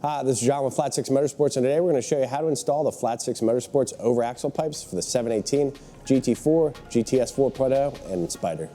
Hi, this is John with Flat 6 Motorsports, and today we're going to show you how to install the Flat 6 Motorsports Over Axle Pipes for the 718, GT4, GTS 4.0, and Spyder.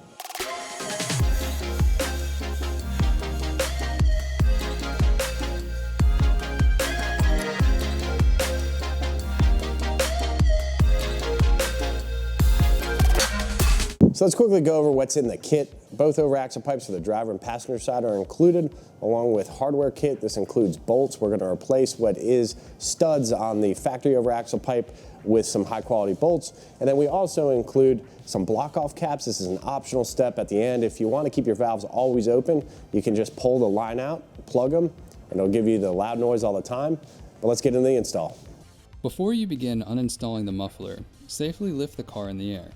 So let's quickly go over what's in the kit. Both over axle pipes for the driver and passenger side are included, along with hardware kit. This includes bolts. We're going to replace what is studs on the factory over axle pipe with some high quality bolts. And then we also include some block off caps. This is an optional step at the end. If you want to keep your valves always open, you can just pull the line out, plug them, and it'll give you the loud noise all the time. But let's get into the install. Before you begin uninstalling the muffler, safely lift the car in the air.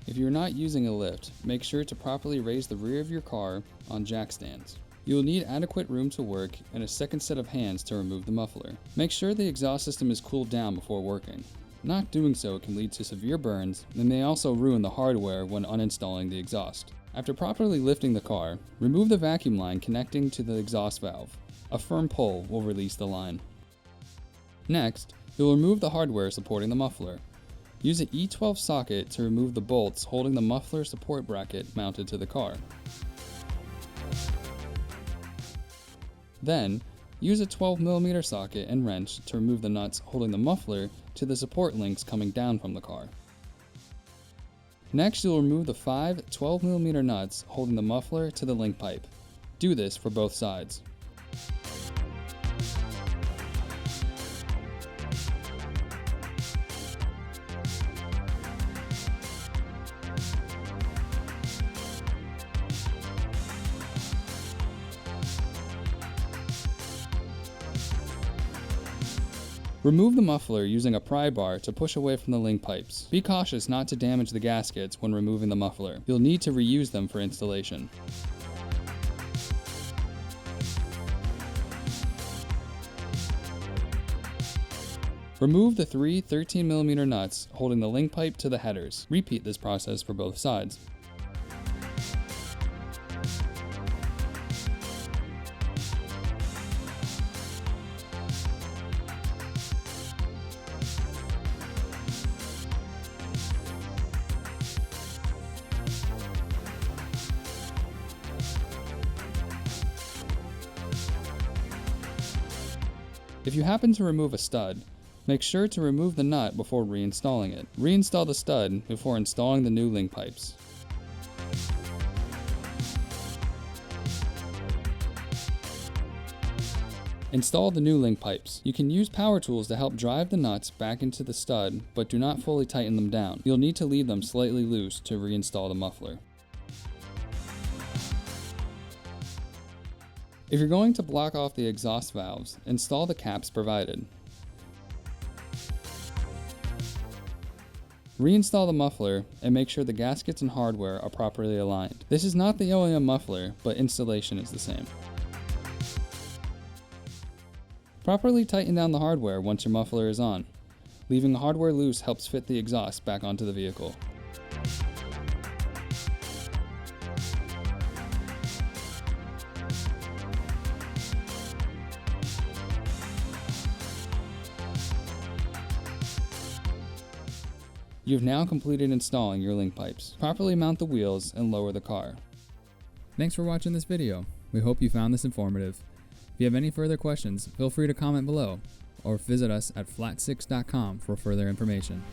If you're not using a lift, make sure to properly raise the rear of your car on jack stands. You will need adequate room to work and a second set of hands to remove the muffler. Make sure the exhaust system is cooled down before working. Not doing so can lead to severe burns and may also ruin the hardware when uninstalling the exhaust. After properly lifting the car, remove the vacuum line connecting to the exhaust valve. A firm pull will release the line. Next, you'll remove the hardware supporting the muffler. Use an E12 socket to remove the bolts holding the muffler support bracket mounted to the car. Then, use a 12mm socket and wrench to remove the nuts holding the muffler to the support links coming down from the car. Next, you'll remove the 5 12mm nuts holding the muffler to the link pipe. Do this for both sides. Remove the muffler using a pry bar to push away from the link pipes. Be cautious not to damage the gaskets when removing the muffler. You'll need to reuse them for installation. Remove the 3 13mm nuts holding the link pipe to the headers. Repeat this process for both sides. If you happen to remove a stud, make sure to remove the nut before reinstalling it. Reinstall the stud before installing the new link pipes. Install the new link pipes. You can use power tools to help drive the nuts back into the stud, but do not fully tighten them down. You'll need to leave them slightly loose to reinstall the muffler. If you're going to block off the exhaust valves, install the caps provided. Reinstall the muffler and make sure the gaskets and hardware are properly aligned. This is not the OEM muffler, but installation is the same. Properly tighten down the hardware once your muffler is on. Leaving the hardware loose helps fit the exhaust back onto the vehicle. You've now completed installing your link pipes. Properly mount the wheels and lower the car. Thanks for watching this video. We hope you found this informative. If you have any further questions, feel free to comment below or visit us at flat6.com for further information.